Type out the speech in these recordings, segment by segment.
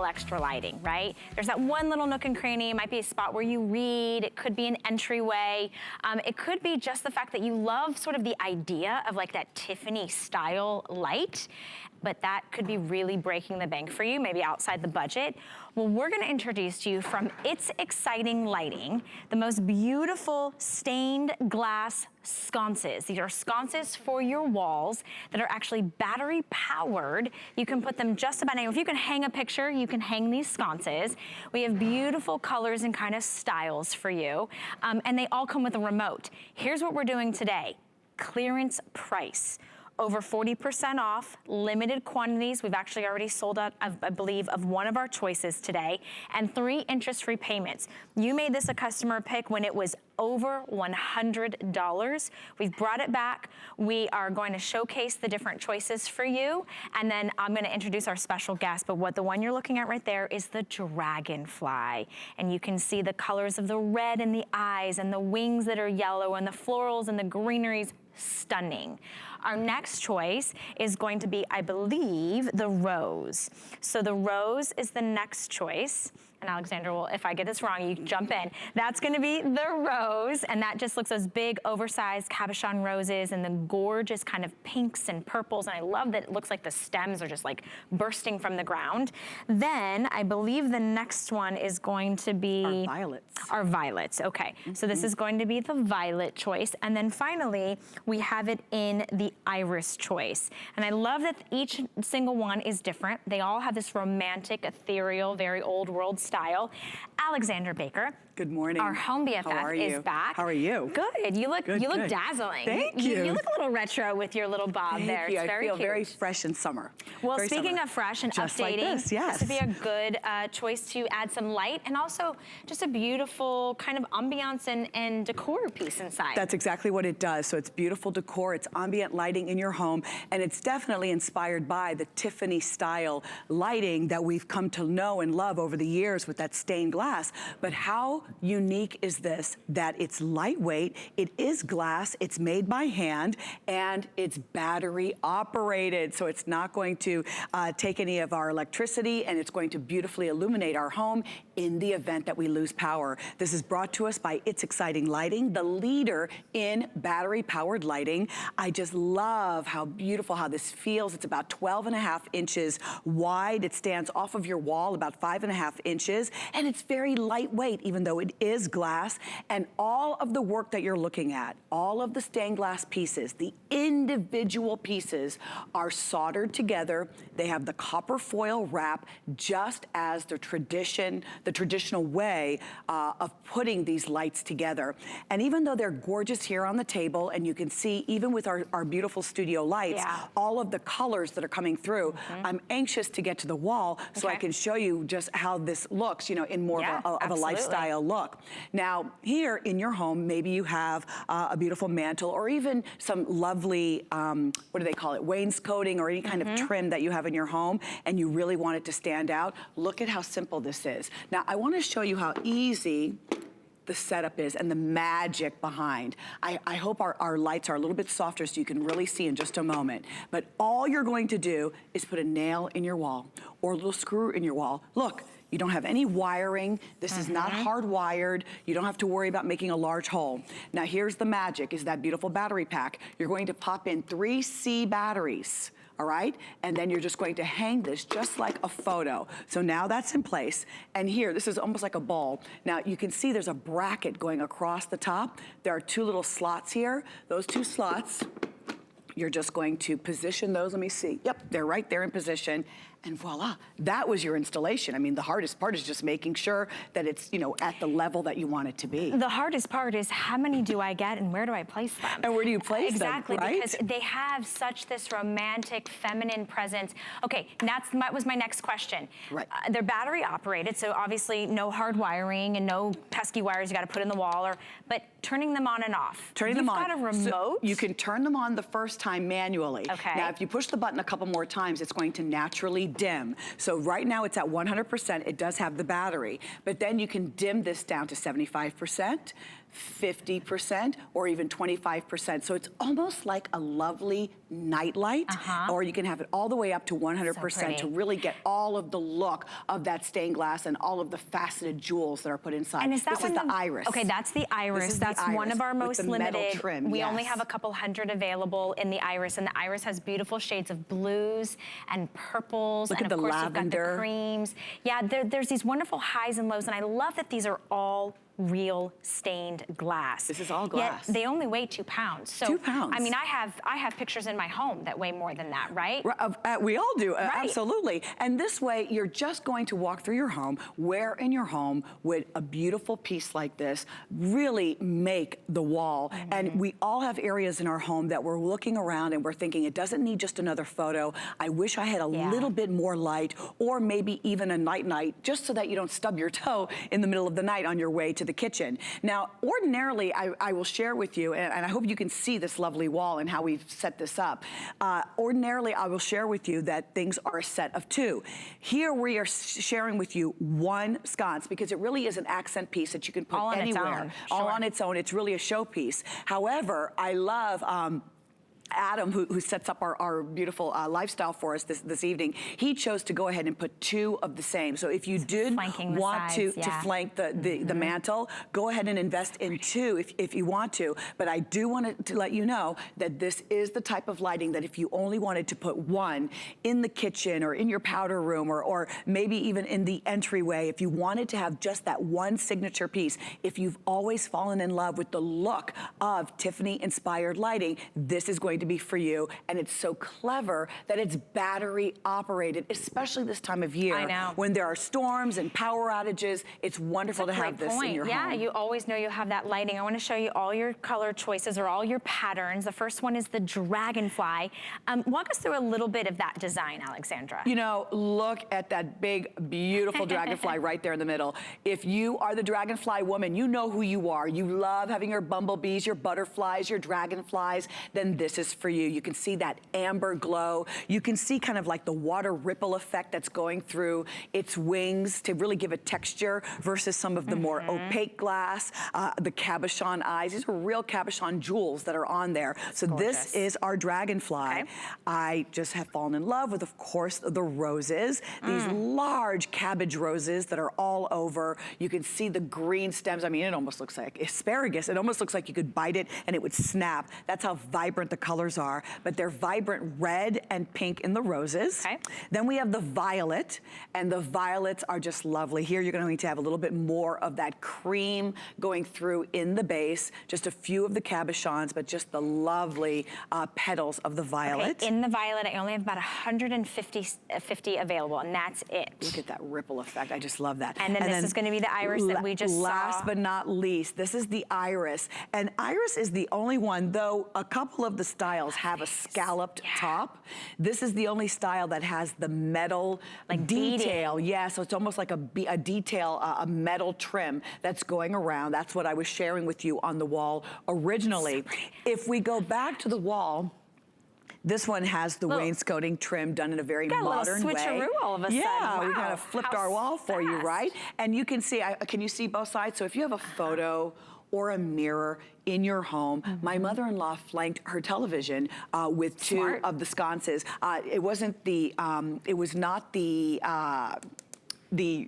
extra lighting, right? There's that one little nook and cranny. It might be a spot where you read. It could be an entryway. It could be just the fact that you love sort of the idea of like that Tiffany style light, but that could be really breaking the bank for you, maybe outside the budget. Well, we're gonna introduce to you from It's Exciting Lighting, the most beautiful stained glass sconces. These are sconces for your walls that are actually battery powered. You can put them just about anywhere. If you can hang a picture, you can hang these sconces. We have beautiful colors and kind of styles for you. And they all come with a remote. Here's what we're doing today. Clearance price. Over 40% off, limited quantities. We've actually already sold out, I believe, of one of our choices today, and 3 interest-free payments. You made this a customer pick when it was over $100. We've brought it back. We are going to showcase the different choices for you, and then I'm gonna introduce our special guest, but the one you're looking at right there is the Dragonfly. And you can see the colors of the red in the eyes and the wings that are yellow and the florals and the greeneries. Stunning. Our next choice is going to be, I believe, the rose. So the rose is the next choice. And Alexandra will, if I get this wrong, you can jump in. That's gonna be the rose, and that just looks those big, oversized cabochon roses and the gorgeous kind of pinks and purples, and I love that it looks like the stems are just like bursting from the ground. Then, I believe the next one is going to be... Our violets. Our violets, okay. So this is going to be the violet choice, and then finally, we have it in the iris choice. And I love that each single one is different. They all have this romantic, ethereal, very old world style. Alexandra Baker. Good morning. Our home BFF is back. How are you? Good. You look dazzling. Thank you. You look a little retro with your little bob there. Thank you. It's very I feel cute. very fresh in summer. Well, very speaking summer. of fresh and just updating, like this, yes. this would be a good choice to add some light and also just a beautiful kind of ambiance and decor piece inside. That's exactly what it does. So it's beautiful decor, it's ambient lighting in your home, and it's definitely inspired by the Tiffany style lighting that we've come to know and love over the years with that stained glass. But how unique is this? That it's lightweight, it is glass, it's made by hand, and it's battery operated. So it's not going to take any of our electricity, and it's going to beautifully illuminate our home in the event that we lose power. This is brought to us by It's Exciting Lighting, the leader in battery-powered lighting. I just love how beautiful how this feels. It's about 12.5 inches wide. It stands off of your wall about 5.5 inches, and it's very lightweight, even though it is glass. And all of the work that you're looking at, all of the stained glass pieces, the individual pieces are soldered together. They have the copper foil wrap, just as the traditional way of putting these lights together. And even though they're gorgeous here on the table, and you can see even with our beautiful studio lights, all of the colors that are coming through, I'm anxious to get to the wall so I can show you just how this looks, you know, in more of a lifestyle look. Now, here in your home, maybe you have a beautiful mantle or even some lovely, what do they call it, wainscoting or any kind of trim that you have in your home, and you really want it to stand out. Look at how simple this is. Now, I want to show you how easy the setup is and the magic behind. I hope our lights are a little bit softer so you can really see in just a moment. But all you're going to do is put a nail in your wall or a little screw in your wall. Look, you don't have any wiring. This is not hardwired. You don't have to worry about making a large hole. Now here's the magic, is that beautiful battery pack. You're going to pop in 3 C batteries. All right? And then you're just going to hang this just like a photo. So now that's in place. And here, this is almost like a ball. Now you can see there's a bracket going across the top. There are 2 little slots here. Those 2 slots, you're just going to position those. Let me see. Yep, they're right there in position. And voila, that was your installation. I mean, the hardest part is just making sure that it's, you know, at the level that you want it to be. The hardest part is how many do I get and where do I place them? And where do you place them, exactly, right? because they have such this romantic, feminine presence. Okay, that was my next question. Right. They're battery operated, so obviously no hard wiring and no pesky wires you gotta put in the wall, but turning them on and off. Turning them on. You've got a remote? So you can turn them on the first time manually. Okay. Now, if you push the button a couple more times, it's going to naturally dim. So right now it's at 100%. It does have the battery, but then you can dim this down to 75%, 50% or even 25%. So it's almost like a lovely night light, or you can have it all the way up to 100% to really get all of the look of that stained glass and all of the faceted jewels that are put inside. And is that this is the iris. Okay, that's the iris. That's one of our most limited. Trim, we only have a couple hundred available in the iris, and the iris has beautiful shades of blues and purples. Look and at the of course lavender. You've got the creams. Yeah, there's these wonderful highs and lows, and I love that these are all real stained glass. This is all glass. Yet they only weigh 2 pounds. So 2 pounds. I mean, I have pictures in my home that weigh more than that, right? We all do, absolutely. And this way, you're just going to walk through your home, where in your home would a beautiful piece like this really make the wall. And we all have areas in our home that we're looking around and we're thinking, it doesn't need just another photo. I wish I had a little bit more light, or maybe even a night, just so that you don't stub your toe in the middle of the night on your way to the kitchen. Now, ordinarily, I will share with you, and I hope you can see this lovely wall and how we've set this up. Ordinarily, I will share with you that things are a set of 2. Here we are sharing with you one sconce, because it really is an accent piece that you can put all anywhere. All on its own. It's really a showpiece. However, I love Adam, who sets up our beautiful lifestyle for us this evening, he chose to go ahead and put 2 of the same. So if you did want to flank the mantle, go ahead and invest in 2 if you want to. But I do want to let you know that this is the type of lighting that if you only wanted to put 1 in the kitchen or in your powder room, or maybe even in the entryway, if you wanted to have just that one signature piece, if you've always fallen in love with the look of Tiffany-inspired lighting, this is going to be for you. And it's so clever that it's battery operated, especially this time of year. I know. When there are storms and power outages, it's wonderful to have this in your home. Yeah, you always know you'll have that lighting. I want to show you all your color choices or all your patterns. The first one is the Dragonfly. Walk us through a little bit of that design, Alexandra. You know, look at that big, beautiful Dragonfly right there in the middle. If you are the Dragonfly woman, you know who you are. You love having your bumblebees, your butterflies, your dragonflies, then this is for you. You can see that amber glow. You can see kind of like the water ripple effect that's going through its wings to really give a texture versus some of the more opaque glass, the cabochon eyes. These are real cabochon jewels that are on there. So this is our Dragonfly. I just have fallen in love with, of course, the roses. These large cabbage roses that are all over. You can see the green stems. I mean, it almost looks like asparagus. It almost looks like you could bite it and it would snap. That's how vibrant the colors are. But they're vibrant red and pink in the roses. Then we have the violet, and the violets are just lovely. Here you're going to have a little bit more of that cream going through in the base, just a few of the cabochons, but just the lovely petals of the violet. In the violet, I only have about 150 available, and that's it. Look at that ripple effect. I just love that. And then this is going to be the iris that we just saw. Last but not least, this is the iris. And iris is the only one, though a couple of the styles have a scalloped top. This is the only style that has the metal detail. Yeah, so it's almost like a detail, a metal trim that's going around. That's what I was sharing with you on the wall originally. If we go back to the wall, this one has the wainscoting trim done in a very modern way. Switcheroo all of a sudden. Yeah, we kind of flipped our wall for you, right? And you can see, can you see both sides? So if you have a photo or a mirror in your home. My mother-in-law flanked her television with 2 of the sconces. It wasn't the, it was not the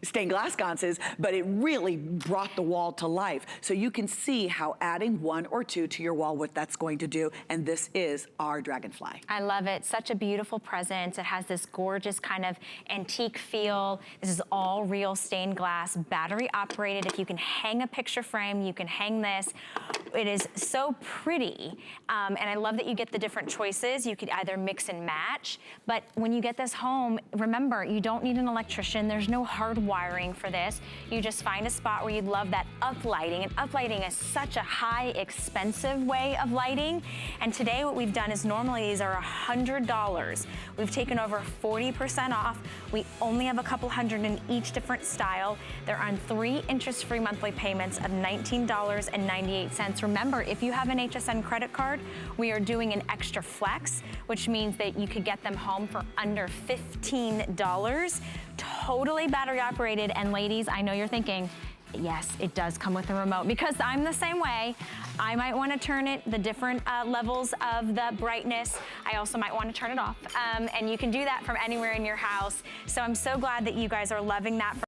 stained glass sconces, but it really brought the wall to life. So you can see how adding 1 or 2 to your wall, what that's going to do, and this is our Dragonfly. I love it. Such a beautiful present. It has this gorgeous kind of antique feel. This is all real stained glass, battery operated. If you can hang a picture frame, you can hang this. It is so pretty, and I love that you get the different choices. You could either mix and match, but when you get this home, remember, you don't need an electrician. There's no hard wiring for this. You just find a spot where you love that uplighting, and uplighting is such a high, expensive way of lighting. And today what we've done is normally these are $100. We've taken over 40% off. We only have a couple hundred in each different style. They're on 3 interest-free monthly payments of $19.98. Remember, if you have an HSN credit card, we are doing an extra flex, which means that you could get them home for under $15. Totally battery operated. And ladies, I know you're thinking, Yes, it does come with a remote, because I'm the same way. I might want to turn it the different levels of the brightness. I also might want to turn it off. And you can do that from anywhere in your house. So I'm so glad that you guys are loving that.